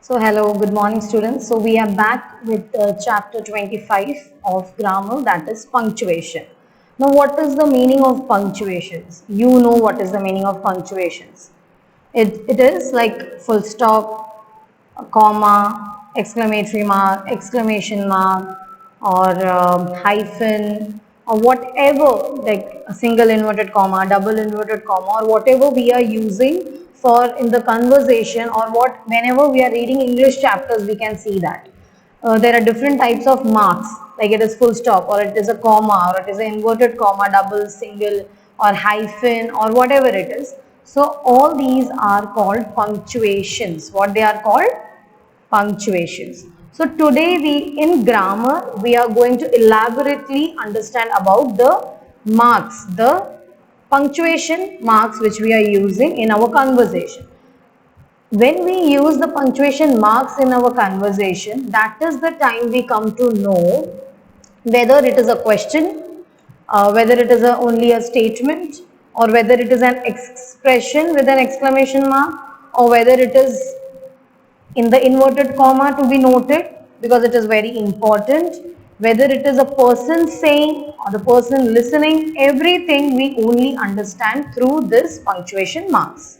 So hello, good morning students. So we are back with chapter 25 of grammar, that is punctuation. Now what is the meaning of punctuations? You know what is the meaning of punctuations. It is like full stop, a comma, exclamatory mark, exclamation mark, or hyphen, or whatever, like a single inverted comma, double inverted comma, or whatever we are using for in the conversation, or what whenever we are reading English chapters we can see that there are different types of marks, like it is full stop, or it is a comma, or it is an inverted comma, double, single, or hyphen, or whatever it is. So all these are called punctuations. What they are called? Punctuations. So today in grammar we are going to elaborately understand about the marks, the punctuation marks which we are using in our conversation. When we use the punctuation marks in our conversation, that is the time we come to know whether it is a question, whether it is only a statement, or whether it is an expression with an exclamation mark, or whether it is in the inverted comma to be noted because it is very important, whether it is a person saying or the person listening, everything we only understand through this punctuation marks.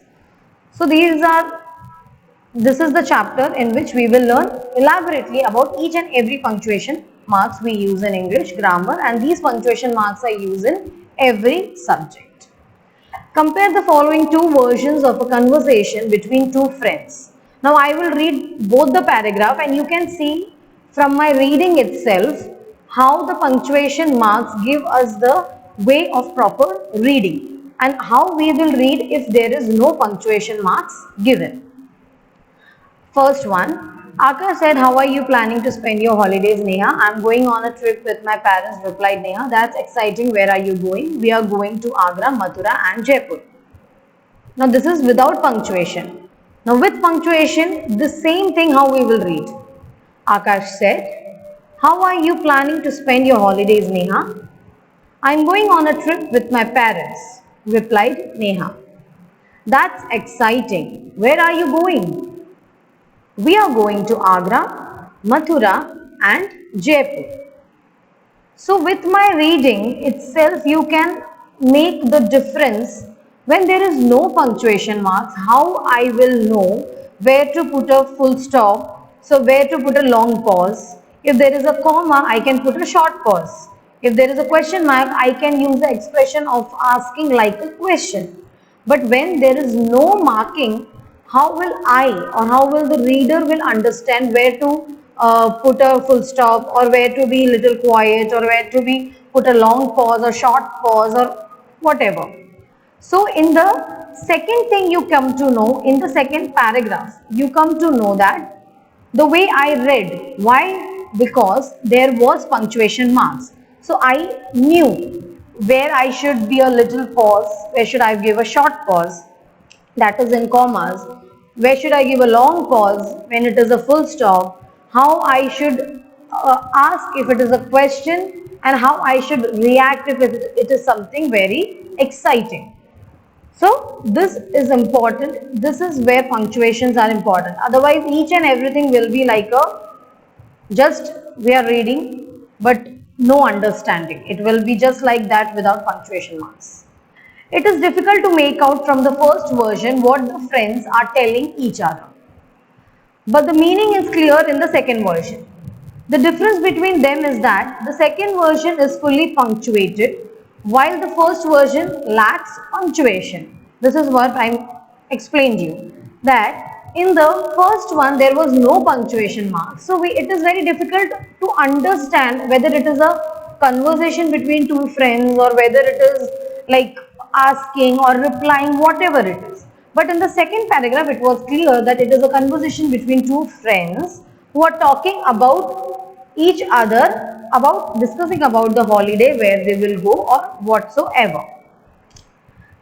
So this is the chapter in which we will learn elaborately about each and every punctuation marks we use in English grammar, and these punctuation marks are used in every subject. Compare the following two versions of a conversation between two friends. Now I will read both the paragraph and you can see from my reading itself how the punctuation marks give us the way of proper reading and how we will read if there is no punctuation marks given. First one, Akash said, how are you planning to spend your holidays, Neha? I'm going on a trip with my parents, replied Neha. That's exciting. Where are you going? We are going to Agra, Mathura and Jaipur. Now this is without punctuation. Now with punctuation, the same thing how we will read. Akash said, how are you planning to spend your holidays, Neha? I'm going on a trip with my parents, replied Neha. That's exciting. Where are you going? We are going to Agra, Mathura and Jaipur. So with my reading itself, you can make the difference when there is no punctuation marks, how I will know where to put a full stop, so where to put a long pause. If there is a comma, I can put a short pause. If there is a question mark, I can use the expression of asking like a question. But when there is no marking, how will I or how will the reader will understand where to put a full stop, or where to be little quiet, or where to be put a long pause or short pause or whatever. So in the second thing you come to know, in the second paragraph, you come to know that the way I read, why? Because there was punctuation marks. So I knew where I should be a little pause, where should I give a short pause, that is in commas, where should I give a long pause when it is a full stop, how I should ask if it is a question, and how I should react if it is something very exciting. So this is important. This is where punctuations are important. Otherwise each and everything will be like a just we are reading but no understanding. It will be just like that without punctuation marks. It is difficult to make out from the first version what the friends are telling each other. But the meaning is clear in the second version. The difference between them is that the second version is fully punctuated while the first version lacks punctuation. This is what I explained you, that in the first one there was no punctuation mark. So it is very difficult to understand whether it is a conversation between two friends or whether it is like asking or replying, whatever it is. But in the second paragraph, it was clear that it is a conversation between two friends who are talking about each other, about discussing about the holiday, where they will go or whatsoever.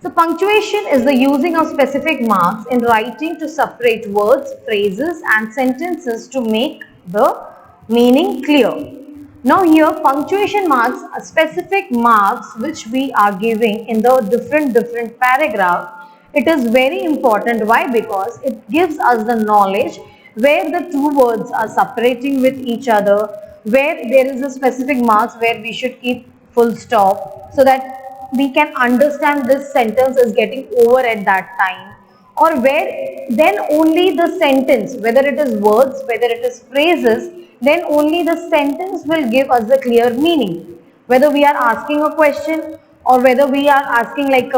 So punctuation is the using of specific marks in writing to separate words, phrases and sentences to make the meaning clear. Now here punctuation marks are specific marks which we are giving in the different paragraph. It is very important. Why? Because it gives us the knowledge where the two words are separating with each other, where there is a specific marks where we should keep full stop so that we can understand this sentence is getting over at that time, or where then only the sentence, whether it is words, whether it is phrases, then only the sentence will give us the clear meaning. Whether we are asking a question or whether we are asking like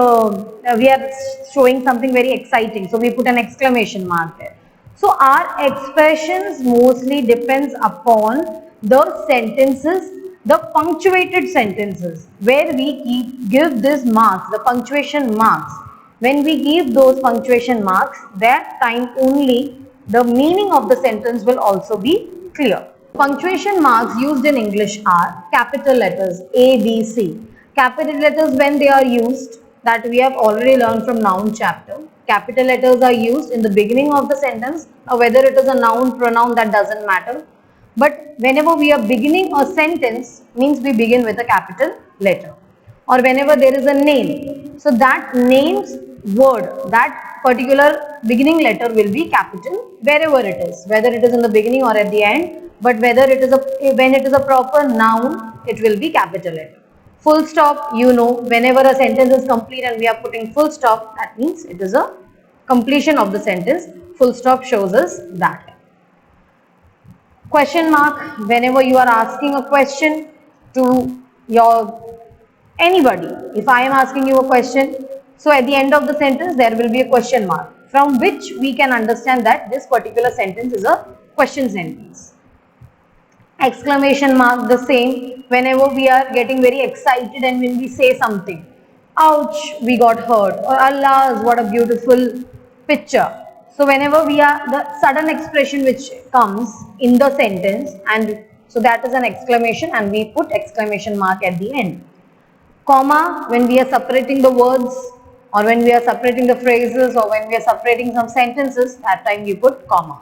we are showing something very exciting, so we put an exclamation mark there. So our expressions mostly depends upon the sentences, the punctuated sentences, where we give this marks, the punctuation marks. When we give those punctuation marks, that time only the meaning of the sentence will also be clear. Punctuation marks used in English are capital letters A, B, C. Capital letters, when they are used, that we have already learned from noun chapter. Capital letters are used in the beginning of the sentence, or whether it is a noun, pronoun, that doesn't matter. But whenever we are beginning a sentence, means we begin with a capital letter. Or whenever there is a name, so that name's word, that particular beginning letter will be capital wherever it is, whether it is in the beginning or at the end. But whether it is when it is a proper noun, it will be capital letter. Full stop, whenever a sentence is complete and we are putting full stop, that means it is a completion of the sentence. Full stop shows us that. Question mark, whenever you are asking a question to anybody. If I am asking you a question, so at the end of the sentence there will be a question mark, from which we can understand that this particular sentence is a question sentence. Exclamation mark, the same, whenever we are getting very excited and when we say something, ouch, we got hurt, or Allah's, what a beautiful picture. So whenever we are, the sudden expression which comes in the sentence, and so that is an exclamation, and we put exclamation mark at the end. Comma, when we are separating the words, or when we are separating the phrases, or when we are separating some sentences, that time we put comma.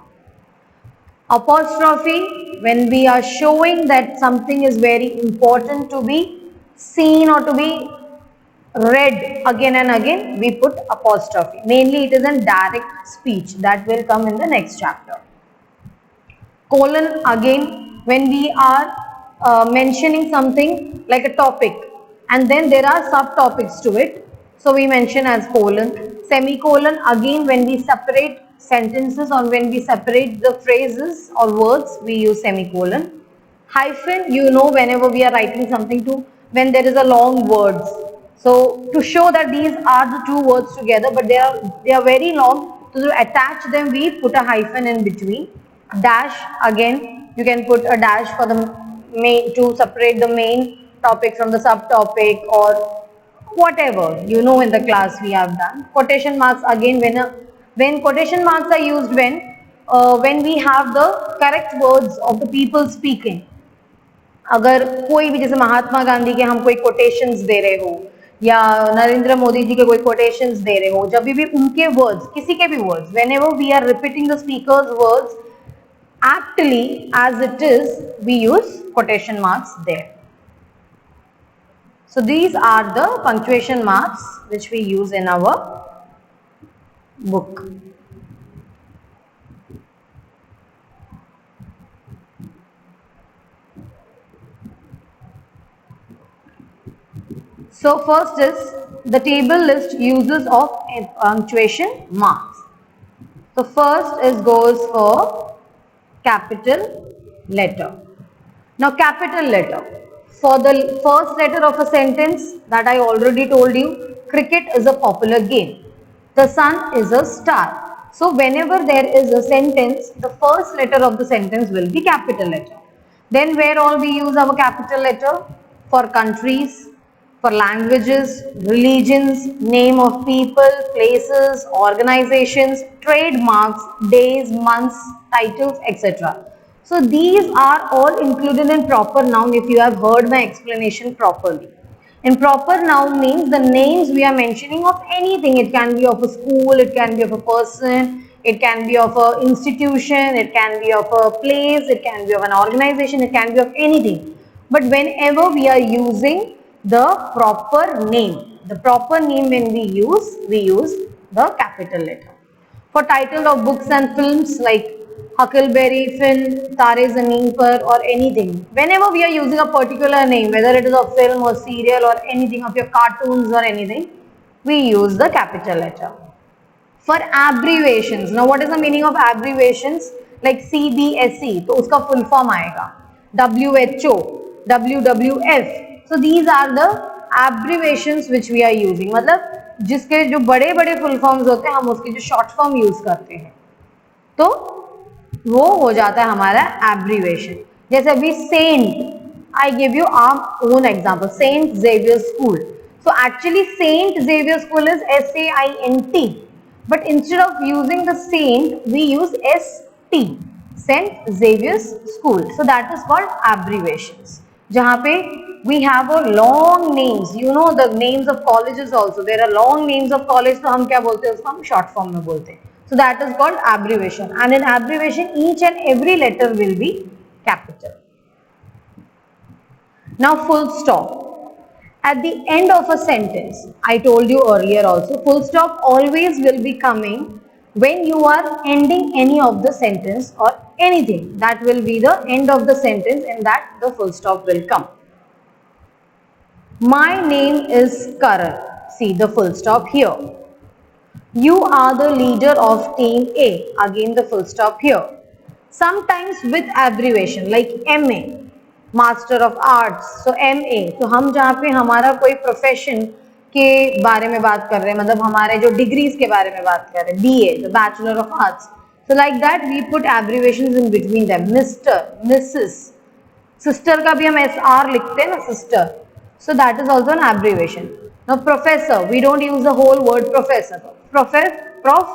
Apostrophe, when we are showing that something is very important to be seen or to be read again and again, we put apostrophe. Mainly it is in direct speech, that will come in the next chapter. Colon, again, when we are mentioning something like a topic and then there are subtopics to it, so we mention as colon. Semicolon, again, when we separate sentences or when we separate the phrases or words, we use semicolon. Hyphen, whenever we are writing something when there is a long words. So to show that these are the two words together, but they are very long, so to attach them we put a hyphen in between. Dash, again, you can put a dash for the main, to separate the main topic from the subtopic, or whatever in the class we have done. Quotation marks, again, when quotation marks are used when we have the correct words of the people speaking. अगर कोई भी, जैसे महात्मा गांधी के हम कोई quotations दे रहे हो या नरेंद्र मोदी जी के कोई कोटेशंस दे रहे हो, जब भी उनके वर्ड्स, किसी के भी words, whenever we are repeating the speaker's words aptly as it is, we use quotation marks there. So these are the punctuation marks which we use in our book. So first is the table list uses of punctuation marks. So first goes for capital letter. Now capital letter, for the first letter of a sentence, that I already told you, cricket is a popular game. The sun is a star. So whenever there is a sentence, the first letter of the sentence will be capital letter. Then where all we use our capital letter? For countries, for languages, religions, name of people, places, organizations, trademarks, days, months, titles, etc. So these are all included in proper noun if you have heard my explanation properly. In proper noun means the names we are mentioning of anything. It can be of a school, it can be of a person, it can be of an institution, it can be of a place, it can be of an organization, it can be of anything. But whenever we are using the proper name when we use the capital letter. For title of books and films like Huckleberry Finn, Tare Zameen Par, or anything. Whenever we are using a particular name, whether it is a film or serial or anything of your cartoons or anything, we use the capital letter. For abbreviations, now what is the meaning of abbreviations? Like CBSE, तो उसका full form आएगा WHO, WWF. So these are the abbreviations which we are using. मतलब जिसके जो बड़े बड़े full forms होते हैं हम उसकी जो short form use करते हैं तो वो हो जाता है हमारा abbreviation. जैसे अभी Saint, I give you our own example, Saint Xavier School. So actually Saint Xavier School is SAINT. But instead of using the Saint, we use ST, Saint Xavier's School. So that is called abbreviations. जहाँ पे we have a long names, you know the names of colleges also. There are long names of college, तो हम क्या बोलते हैं उसको हम short form में बोलते हैं. So that is called abbreviation. And in abbreviation, each and every letter will be capital. Now full stop. At the end of a sentence, I told you earlier also, full stop always will be coming when you are ending any of the sentence or anything. That will be the end of the sentence and that the full stop will come. My name is Karan. See the full stop here. You are the leader of team A. Again the full stop here. Sometimes with abbreviation like MA. Master of arts, so MA. तो हम जहाँ पे हमारा कोई profession के बारे में बात कर रहे हैं, मतलब हमारे जो डिग्रीज के बारे में बात कर रहे हैं, BA, the bachelor of arts, so like that we put abbreviations in between them. Mister, missus, sister का भी हम SR लिखते हैं ना, sister, so that is also an abbreviation. Now professor, we don't use the whole word professor, prof,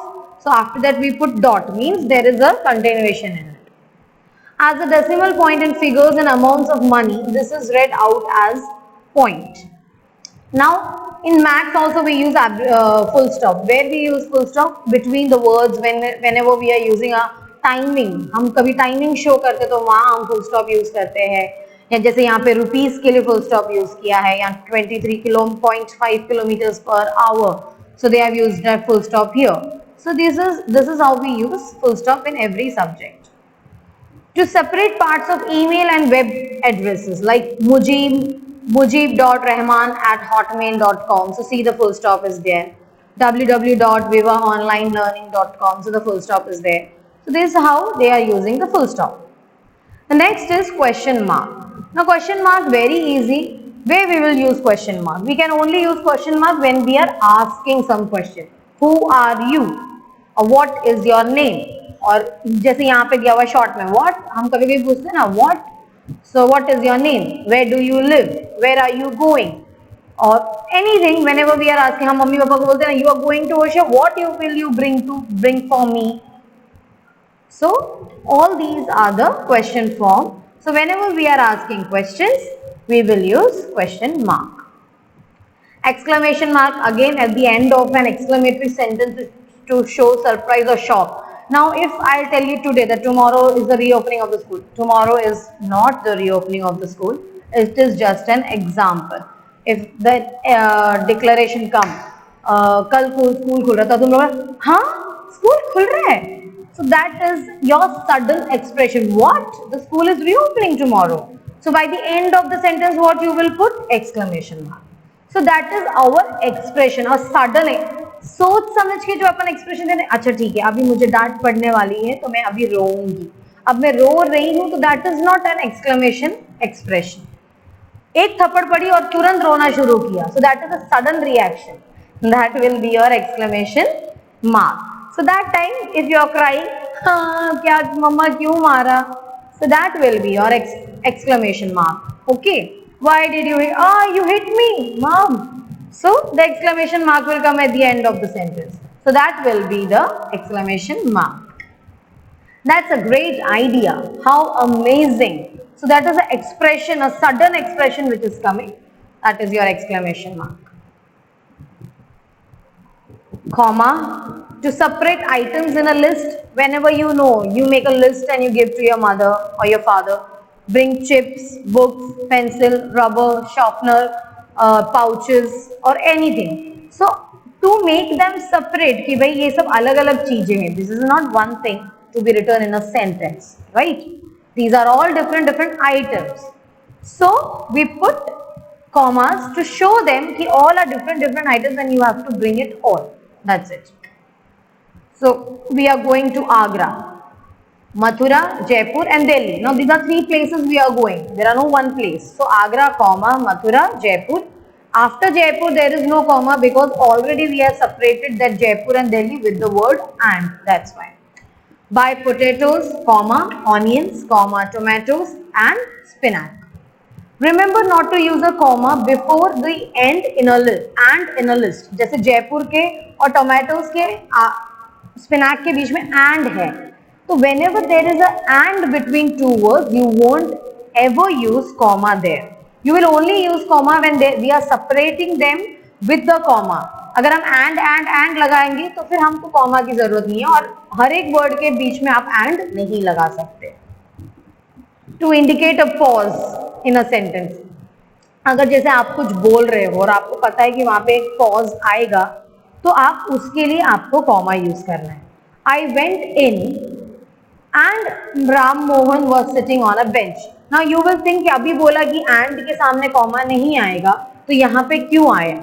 so after that we put dot, means there is a continuation in it. As a decimal point in figures and amounts of money, this is read out as point. Now, in maths also we use full stop. Where we use full stop? Between the words, whenever we are using a timing. हम कभी timing show करते तो वहाँ हम full stop use करते हैं. या जैसे यहाँ पे rupees के लिए full stop use किया है, या 23.5 kilometers per hour. So they have used that full stop here. So this is how we use full stop in every subject. To separate parts of email and web addresses like mujib.rahman@hotmail.com. So see the full stop is there. www.vivaonlinelearning.com. So the full stop is there. So this is how they are using the full stop. The next is question mark. Now question mark very easy. Where we will use question mark? We can only use question mark when we are asking some question. Who are you? Or what is your name? और जैसे यहाँ पे दिया हुआ short में what, हम कभी कभी पूछते हैं ना what, so what is your name, where do you live, where are you going, और anything. Whenever we are asking, हम मम्मी पापा को बोलते हैं ना you are going to worship, what you will you bring for me. So all these are the question form. So whenever we are asking questions we will use question mark. Exclamation mark again at the end of an exclamatory sentence to show surprise or shock. Now if I tell you today that tomorrow is the reopening of the school, tomorrow is not the reopening of the school, it is just an example. If the declaration come, कल school खुल रहा था, तुम लोग हाँ school खुल रहा है, so that is your sudden expression, what, the school is reopening tomorrow. So by the end of the sentence what you will put? Exclamation mark. So that is our expression, और sudden सोच समझ के जो अपन expression देने, अच्छा ठीक है अभी मुझे डांट पड़ने वाली है तो मैं अभी रोऊंगी, अब मैं रो रही हूं, तो that is not an exclamation expression. एक थप्पड़ पड़ी और तुरंत रोना शुरू किया, so that is a sudden reaction, that will be your exclamation mark. So that time if you are crying, हाँ क्या मम्मा क्यों मारा, so that will be your exclamation mark. Okay, why did you hit, you hit me mom. So the exclamation mark will come at the end of the sentence. So that will be the exclamation mark. That's a great idea. How amazing. So that is an expression, a sudden expression which is coming. That is your exclamation mark. Comma. To separate items in a list, whenever you know, you make a list and you give to your mother or your father. Bring chips, books, pencil, rubber, sharpener, pouches or anything. So to make them separate कि भाई ये सब अलग अलग चीजें हैं, this is not one thing. to be written in a sentence, right? These are all different items. So we put commas to show them that all are different items and you have to bring it all. That's it. So we are going to Agra, Mathura, Jaipur and Delhi. Now these are three places we are going. There are no one place. So Agra, comma, Mathura, Jaipur. After Jaipur there is no comma because already we have separated that Jaipur and Delhi with the word and. That's why. Buy potatoes, comma, onions, comma, tomatoes and spinach. Remember not to use a comma before the end in a list and in a list. जैसे जयपुर के और tomatoes के spinach के बीच में and है. So whenever there is a and between two words, you won't ever use comma there. You will only use comma when we are separating them with the comma. अगर हम and लगाएंगे तो फिर हमको comma की जरूरत नहीं है और हर एक word के बीच में आप and नहीं लगा सकते. To indicate a pause in a sentence. अगर जैसे आप कुछ बोल रहे हो और आपको पता है कि वहां पे एक pause आएगा तो आप उसके लिए आपको comma यूज करना है. I went in and Ram Mohan was sitting on a bench. Now you will think कि अभी बोला कि and के सामने comma नहीं आएगा तो यहाँ पे क्यों आया?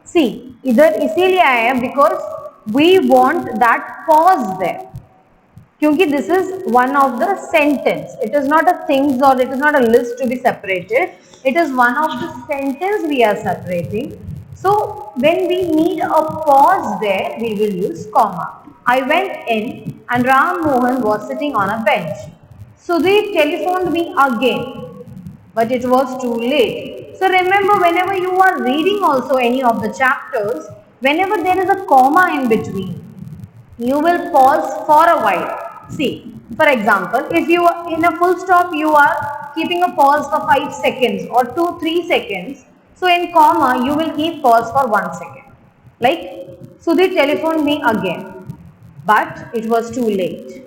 See, इधर इसीलिए आया because we want that pause there. क्योंकि this is one of the sentence. It is not a things or it is not a list to be separated. It is one of the sentence we are separating. So when we need a pause there, we will use comma. I went in and Ram Mohan was sitting on a bench. Sudeep telephoned me again, but it was too late. So remember, whenever you are reading also any of the chapters, whenever there is a comma in between, you will pause for a while. See, for example, if you are in a full stop, you are keeping a pause for 5 seconds or 2-3 seconds. So in comma, you will keep pause for 1 second. Like, Sudhir telephoned me again, but it was too late.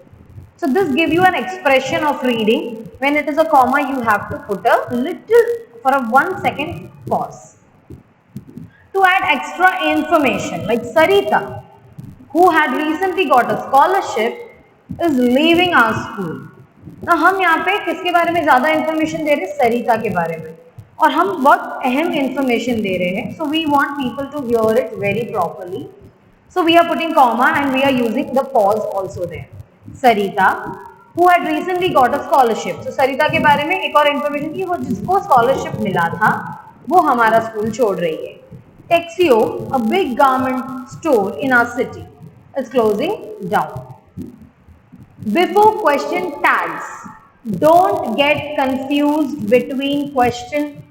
So this gives you an expression of reading. When it is a comma, you have to put a little for a 1 second pause. To add extra information, like Sarita, who had recently got a scholarship, is leaving our school. Now हम यहाँ पे किसके बारे में ज़्यादा information दे रहे हैं? सरिता के बारे में. और हम बहुत अहम information दे रहे हैं. So we want people to hear it very properly. So we are putting comma and we are using the pause also there. Sarita, who had recently got a scholarship. So Sarita के बारे में एक और information की वो जिसको scholarship मिला था वो हमारा school छोड़ रही है. Texio, a big garment store in our city, is closing down. Before question tags, don't get confused between question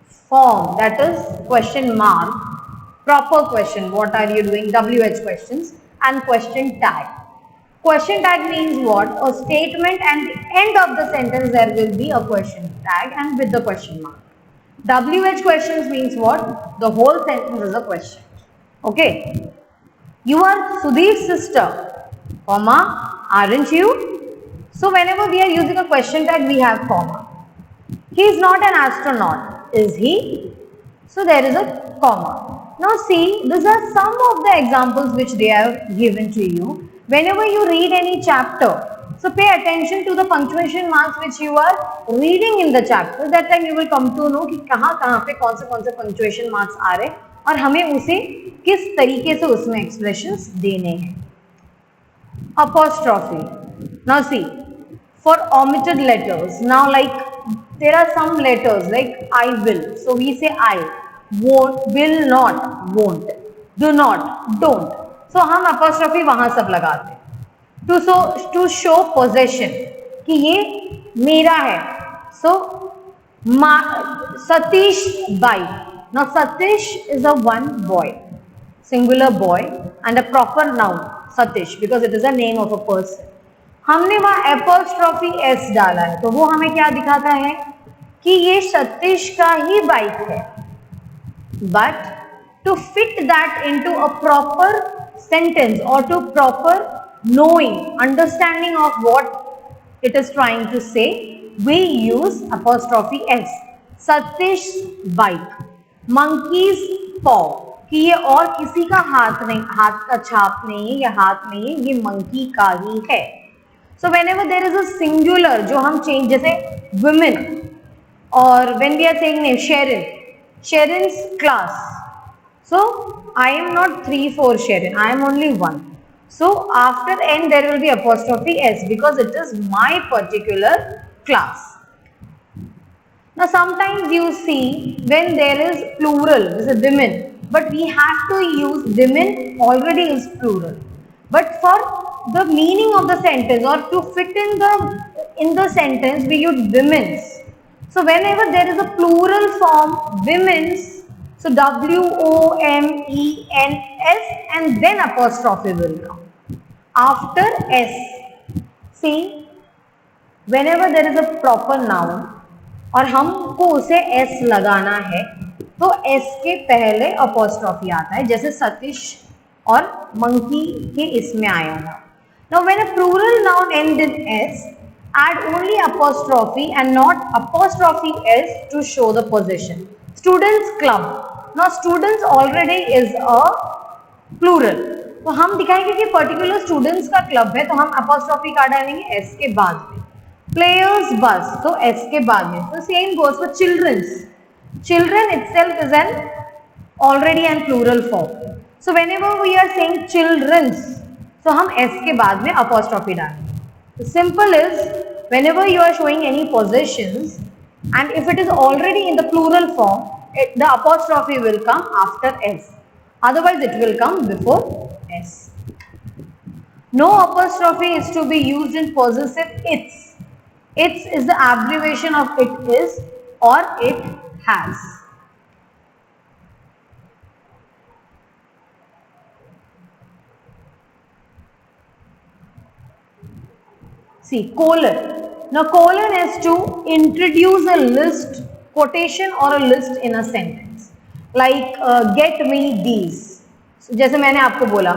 form, that is question mark, proper question, what are you doing, WH questions, and question tag. Question tag means what? A statement and the end of the sentence there will be a question tag and with the question mark. WH questions means what? The whole sentence is a question. Okay. You are Sudhir's sister, comma, aren't you? So whenever we are using a question tag, we have comma. He is not an astronaut, is he? So there is a comma. Now see, these are some of the examples which they have given to you. Whenever you read any chapter, so pay attention to the punctuation marks which you are reading in the chapter. That time you will come to know कि कहाँ पे कौन से punctuation marks आ रहे और हमें उसे किस तरीके से उसमें expressions देने हैं. Apostrophe. Now see, for omitted letters, now like there are some letters like I will. So we say I, won't, will not, won't, do not, don't. So हम apostrophe वहाँ सब लगाते हैं. To show possession कि ये मेरा है. So Satish bike. Now Satish is a one boy, singular boy and a proper noun Satish because it is a name of a person. हमने वहाँ apostrophe s डाला है तो वो हमें क्या दिखाता है कि ये सतीश का ही बाइक है. But to fit that into a proper sentence or to proper knowing, understanding of what it is trying to say, we use apostrophe s. Satish bike, monkey's paw, कि ये और किसी का हाथ नहीं, हाथ का छाप नहीं है, ये हाथ नहीं है, ये मंकी का ही है. So whenever there is a singular जो हम change जैसे women or when we are saying name Sharon, Sharon's class. So I am not 3, 4 Sharon, I am only 1. So after N there will be apostrophe S because it is my particular class. Now sometimes you see when there is plural, this is women, but we have to use women already is plural. But for the meaning of the sentence or to fit in the sentence we use women's. So whenever there is a plural form women's, so WOMENS and then apostrophe will come after S. See, whenever there is a proper noun और हमको उसे S लगाना है तो S के पहले apostrophe आता है जैसे सतीश और मंकी के इसमें आया था. Now when a plural noun ends in S, add only apostrophe and not apostrophe S to show the position. Students club. Now students already is a plural. तो हम दिखाएंगे कि पर्टिकुलर स्टूडेंट्स का क्लब है तो हम अपॉस्ट्रॉफी का डालेंगे S के बाद में. Players bus, तो S के बाद में. So same goes for children's. Children itself is an already and plural form. So whenever we are saying children's, so हम S के बाद में apostrophe डालेंगे. The simple is whenever you are showing any possessions and if it is already in the plural form, the apostrophe will come after S. Otherwise it will come before S. No apostrophe is to be used in possessive its. Its is the abbreviation of it is or it has. See, colon. Now colon is to introduce a list, quotation or a list in a sentence. Like get me these. So, जैसे मैंने आपको बोला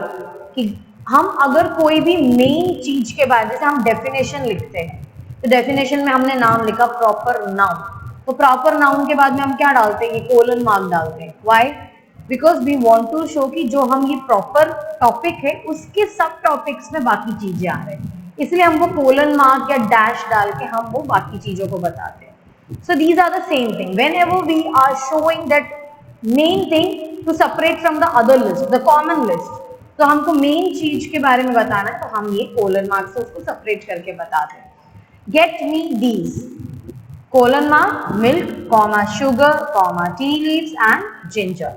कि हम अगर कोई भी main चीज के बाद जैसे हम डेफिनेशन लिखते हैं तो डेफिनेशन में हमने नाम लिखा प्रॉपर नाउन, तो प्रॉपर नाउन के बाद में हम क्या डालते हैं, ये कोलन मार्क डालते हैं. Why? Because we want to show कि जो हम ये प्रॉपर टॉपिक है उसके सब टॉपिक्स में बाकी चीजें आ रहे हैं, इसलिए हम वो कोलन मार्क या डैश डाल के हम वो बाकी चीजों को बताते हैं. So these are the same thing whenever we are showing that main thing to separate from the other list, the common list. तो हमको मेन चीज के बारे में बताना है तो हम ये कोलन मार्क से उसको सेपरेट करके बताते हैं. Get me these, colon mark, milk, comma, sugar, comma, tea leaves and ginger.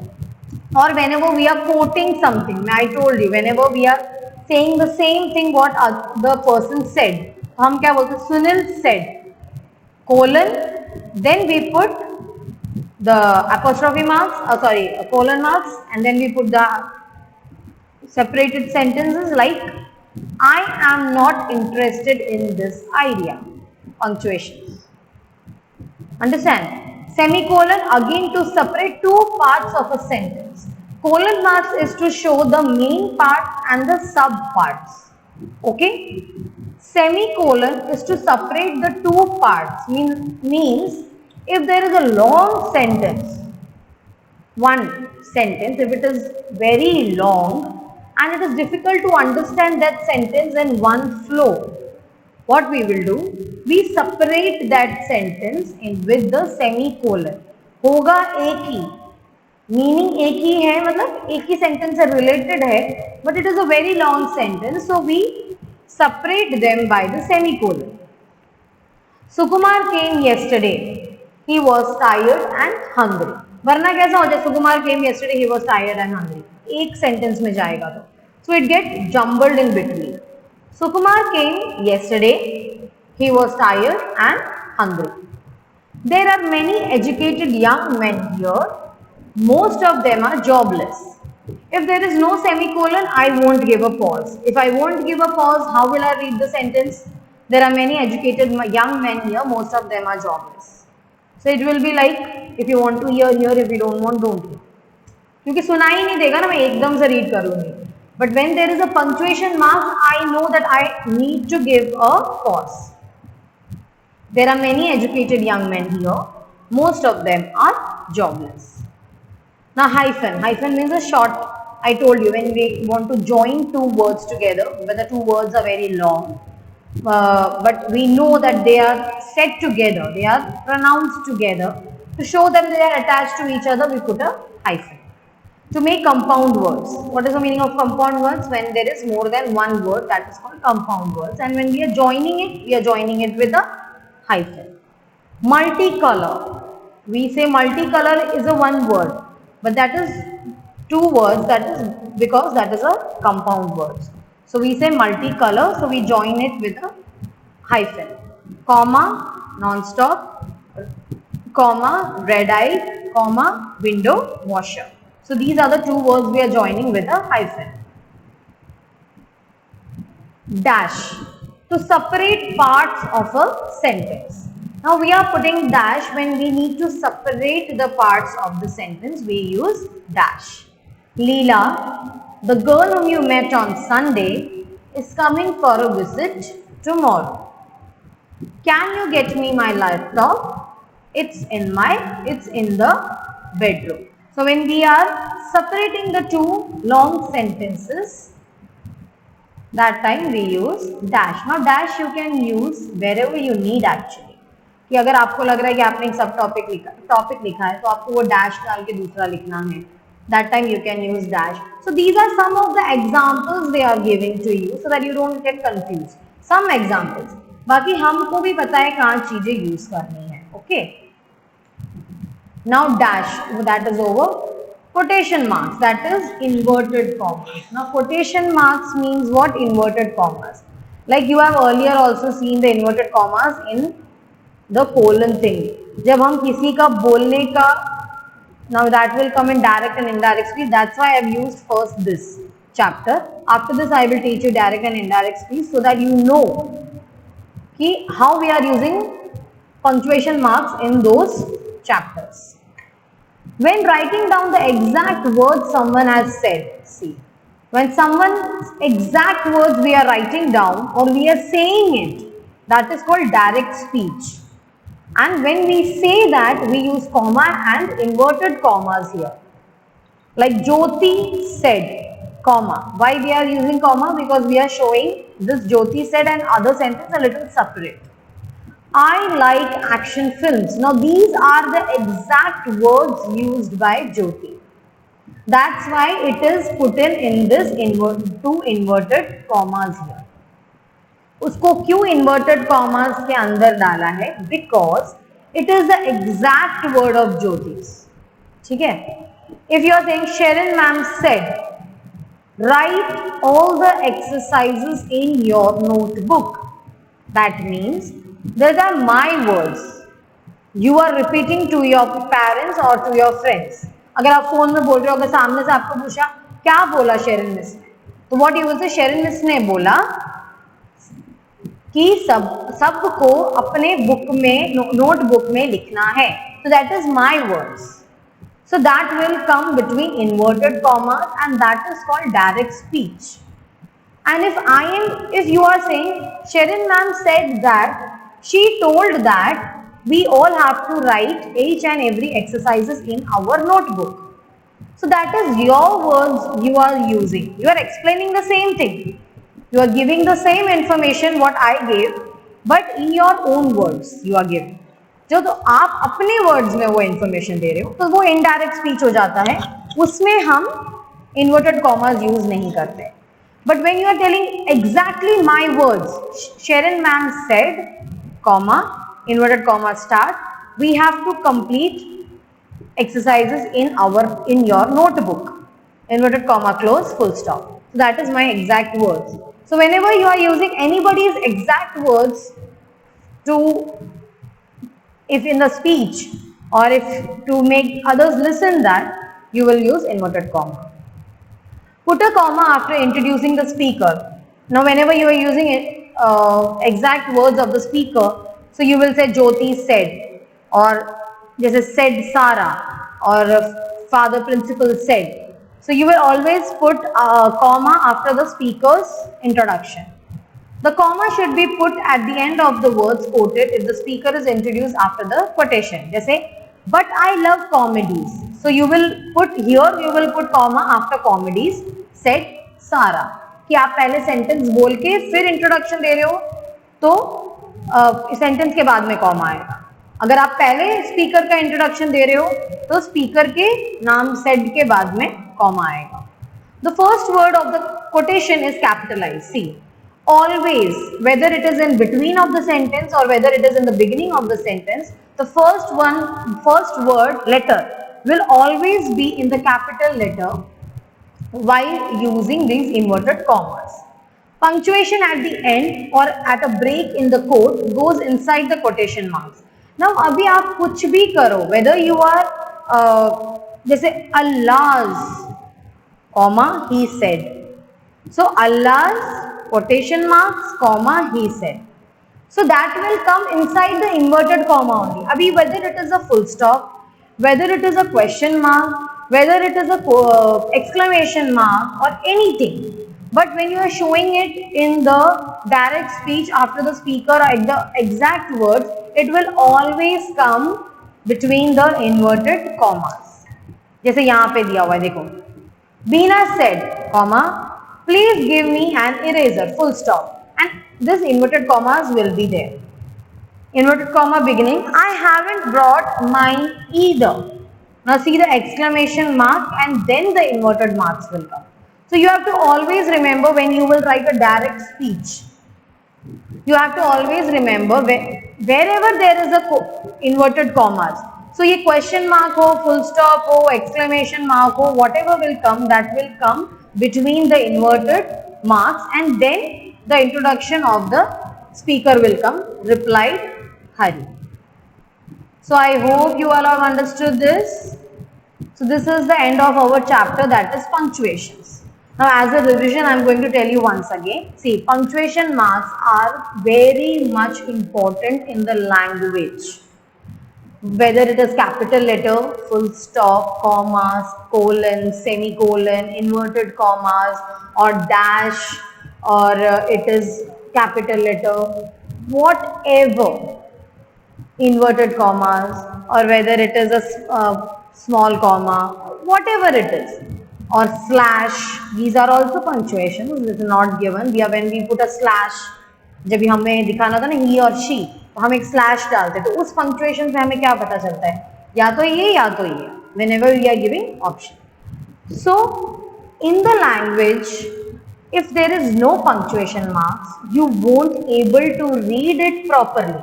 Or whenever we are quoting something, I told you, whenever we are saying the same thing what the person said, हम क्या बोलते हैं, Sunil said, colon, then we put the apostrophe marks, colon marks, and then we put the separated sentences like I am not interested in this idea. Punctuations. Understand? Semicolon again to separate two parts of a sentence. Colon marks is to show the main part and the sub parts. Okay? Semicolon is to separate the two parts. Means if there is a long sentence, one sentence, if it is very long, and it is difficult to understand that sentence in one flow, what we will do, we separate that sentence in with the semicolon. होगा एक ही, meaning एक ही है, मतलब एक ही sentence से related है, but it is a very long sentence, so we separate them by the semicolon. Sukumar came yesterday, he was tired and hungry. वरना कैसा हो जाए, सुकुमार came yesterday, he was tired and hungry, एक sentence में जाएगा तो, so it get jumbled in between. Sukumar came yesterday, he was tired and hungry. There are many educated young men here, most of them are jobless. If there is no semicolon, I won't give a pause. If I won't give a pause, how will I read the sentence? There are many educated young men here, most of them are jobless. So it will be like, if you want to hear, if you don't want, don't hear. क्योंकि सुनाई नहीं देगा ना, मैं एकदम से read कर लूंगी. But when there is a punctuation mark, I know that I need to give a pause. There are many educated young men here, most of them are jobless. Now hyphen. Hyphen means a short. I told you when we want to join two words together, where the two words are very long. but we know that they are said together, they are pronounced together. To show them they are attached to each other, we put a hyphen. To make compound words, what is the meaning of compound words? When there is more than one word, that is called compound words, and when we are joining it with a hyphen. Multicolor, we say multicolor is a one word, but that is two words, that is because that is a compound word. So we say multicolor, so we join it with a hyphen. Comma, non-stop, comma, red-eye, comma, window washer. So these are the two words we are joining with a hyphen. Dash, to separate parts of a sentence. Now we are putting dash when we need to separate the parts of the sentence, we use dash. Leela, the girl whom you met on Sunday is coming for a visit tomorrow. Can you get me my laptop? It's in the bedroom. So when we are separating the two long sentences, that time we use dash. Now dash you can use wherever you need actually. कि अगर आपको लग रहा है कि आपने एक सब टॉपिक लिखा है तो आपको वो डैश डाल के दूसरा लिखना है, that time you can use dash. So these are some of the examples they are giving to you so that you don't get confused. Some examples. बाकी हमको भी पता है कहाँ चीजें यूज करनी है. Okay. Now dash, that is over. Quotation marks, that is inverted commas. Now quotation marks means what? Inverted commas. Like you have earlier also seen the inverted commas in the colon thing. जब हम किसी का बोलने का, now that will come in direct and indirect speech. That's why I have used first this chapter. After this I will teach you direct and indirect speech so that you know कि how we are using punctuation marks in those chapters. When writing down the exact words someone has said, see, when someone's exact words we are writing down or we are saying it, that is called direct speech. And when we say that, we use comma and inverted commas here. Like Jyoti said, comma. Why we are using comma? Because we are showing this Jyoti said and other sentence a little separate. I like action films. Now these are the exact words used by Jyoti. That's why it is put in this two inverted commas here. उसको क्यों inverted commas के अंदर डाला है? Because it is the exact word of Jyoti's. ठीक है? If you are saying Sharon ma'am said, write all the exercises in your notebook. That means these are my words. You are repeating to your parents or to your friends. अगर आप phone में बोल रहे हो, अगर सामने से आपको पूछा क्या बोला शेरन मिस ने, तो what you will say? Sharon miss ने बोला कि सबको अपने बुक में नोटबुक में लिखना है. So that is my words. So that will come between inverted commas and that is called direct speech. And if you are saying Sharon ma'am said that she told that we all have to write each and every exercises in our notebook. So that is your words you are using. You are explaining the same thing. You are giving the same information what I gave, but in your own words you are giving. जो तो आप अपने words में वो information दे रहे हो, तो वो indirect speech हो जाता है. उसमें हम inverted commas use नहीं करते. But when you are telling exactly my words, Sharon ma'am said, comma, inverted comma start, we have to complete exercises in your notebook. Inverted comma close, full stop. So that is my exact words. So whenever you are using anybody's exact words if in the speech or if to make others listen that, you will use inverted comma. Put a comma after introducing the speaker. Now whenever you are using exact words of the speaker, so you will say Jyoti said, or just said Sara, or father principal said. So you will always put a comma after the speaker's introduction. The comma should be put at the end of the words quoted if the speaker is introduced after the quotation. Just say, but I love comedies. So you will put here, you will put comma after comedies, said Sara. कि आप पहले sentence बोल के फिर introduction दे रहे हो, तो sentence के बाद में कॉमा आएगा। अगर आप पहले स्पीकर का इंट्रोडक्शन दे रहे हो तो स्पीकर के नाम सेड के बाद में कॉमा आएगा। The first word of the quotation is capitalized. See, always, whether it is in between of the sentence or whether it is in the beginning of the sentence, the first word letter will always be in the capital letter while using these inverted commas. Punctuation at the end or at a break in the quote goes inside the quotation marks. Now, अभी आप कुछ भी करो, whether you are जैसे Allah's comma he said, so Allah's quotation marks comma he said, so that will come inside the inverted comma only. Abhi whether it is a full stop, whether it is a question mark, whether it is a exclamation mark or anything, but when you are showing it in the direct speech after the speaker at the exact words, it will always come between the inverted commas. जैसे यहाँ पे दिया हुआ है, देखो, Beena said, comma, please give me an eraser, full stop, and this inverted commas will be there. Inverted comma beginning, I haven't brought mine either. Now see the exclamation mark and then the inverted marks will come. So you have to always remember when you will write a direct speech, you have to always remember wherever there is a inverted commas. So ये question mark हो, full stop हो, exclamation mark हो, whatever will come, that will come between the inverted marks and then the introduction of the speaker will come, replied Hari. So I hope you all have understood this. So this is the end of our chapter, that is punctuations. Now as a revision I am going to tell you once again. See, punctuation marks are very much important in the language. Whether it is capital letter, full stop, commas, colon, semicolon, inverted commas or dash, or it is capital letter, whatever, inverted commas, or whether it is a small comma, whatever it is, or slash, these are also punctuations. This is not given. When we put a slash, जब भी हमें दिखाना था ना he or she, तो हम एक slash डालते, तो उस पंक्चुएशन से हमें क्या पता चलता है, या तो ये या तो ये, whenever we are giving option. So in the language, if there is no punctuation marks, you won't able to read it properly.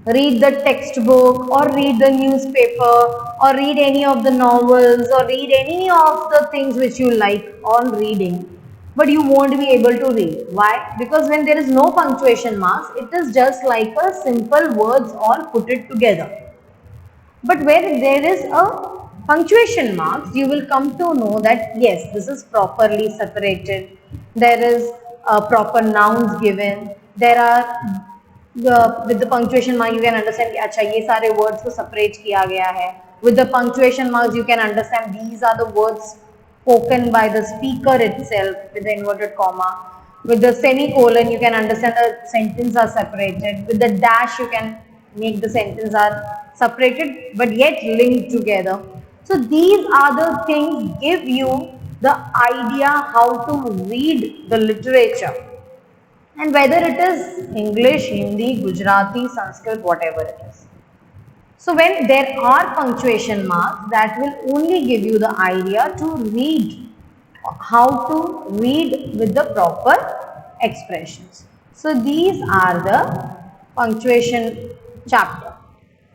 Read the textbook or read the newspaper or read any of the novels or read any of the things which you like on reading, but you won't be able to read. Why? Because when there is no punctuation marks, it is just like a simple words all put it together. But where there is a punctuation marks, you will come to know that yes, this is properly separated. There is proper nouns given. There are with the punctuation mark you can understand कि अच्छा ये सारे words को separate किया गया है. With the punctuation marks you can understand these are the words spoken by the speaker itself with the inverted comma. With the semicolon you can understand the sentence are separated. With the dash you can make the sentence are separated but yet linked together. So these are the things give you the idea how to read the literature, and whether it is English, Hindi, Gujarati, Sanskrit, whatever it is. So when there are punctuation marks, that will only give you the idea to read, how to read with the proper expressions. So these are the punctuation chapter.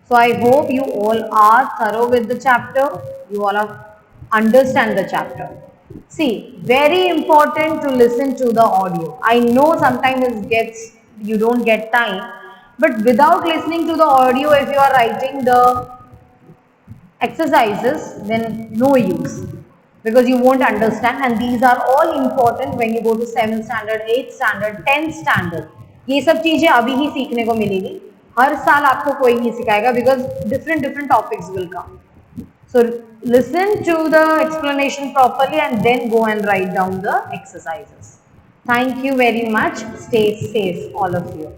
So I hope you all are thorough with the chapter, you all have understand the chapter. See, very important to listen to the audio. I know sometimes you don't get time, but without listening to the audio, if you are writing the exercises, then no use, because you won't understand, and these are all important when you go to 7th standard, 8th standard, 10th standard. ये सब चीजें अभी ही सीखने को मिलेगी, हर साल आपको कोई नहीं सिखाएगा, because different topics will come. So listen to the explanation properly and then go and write down the exercises. Thank you very much. Stay safe, all of you.